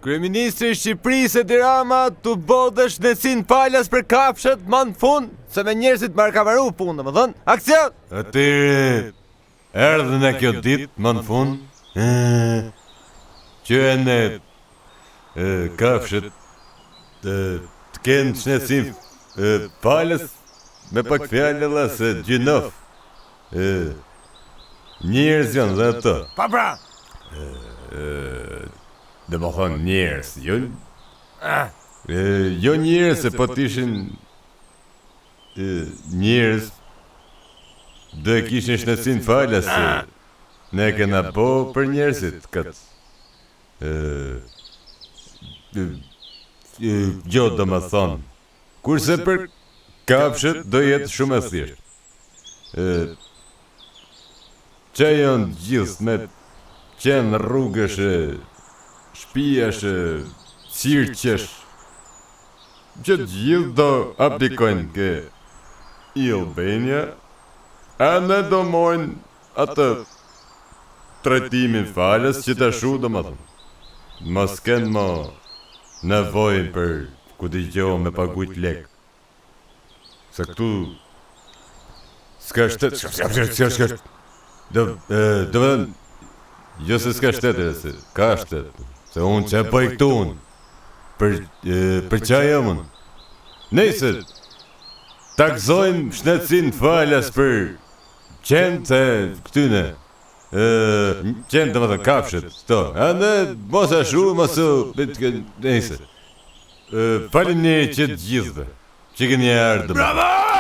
Kryeministri i Shqipërisë Edi Rama tu bodhësh Nesin falas për kafshët më në fund, se me njerëzit më arkavaru punë, domethënë. Aksion! Atyre, erdhën e kjo ditë më në fund, që e ne kafshët të kenë Nesin falas me pak fjallëlla se gjinof. Njerëz janë dhe ato. Pa pra! Dhe më thonë njerëz, jo njerëz se po t'ishin njerëz dhe kishin Shnesin falas se ne kena po për njerëzit këtë gjo do më thonë, kurse për kafshët do jetë shumë e thjeshtë. Që janë gjithë me qenë rrugësh, shpijash, cirqesh, që gjithë do aplikojnë ke i Albania, a ne do mojnë atë trajtimin falas që të shu do më thëmë. Mos kënë më nevojnë për ku t'i gjohë me pagujt lek. Se këtu s'ka shtet, do vëdhen, jo se s'ka shtetër, se ka shtet, se unë që e pëj këtu unë, për qaj e unë. Nëjse, takzojnë Shnesin falas për qenë të këtyne, qenë të më thënë kafshët, këto, a ne mos a shu, mos u, nëjse. Falim një që të gjithve, që kënë një ardhë. Bravo!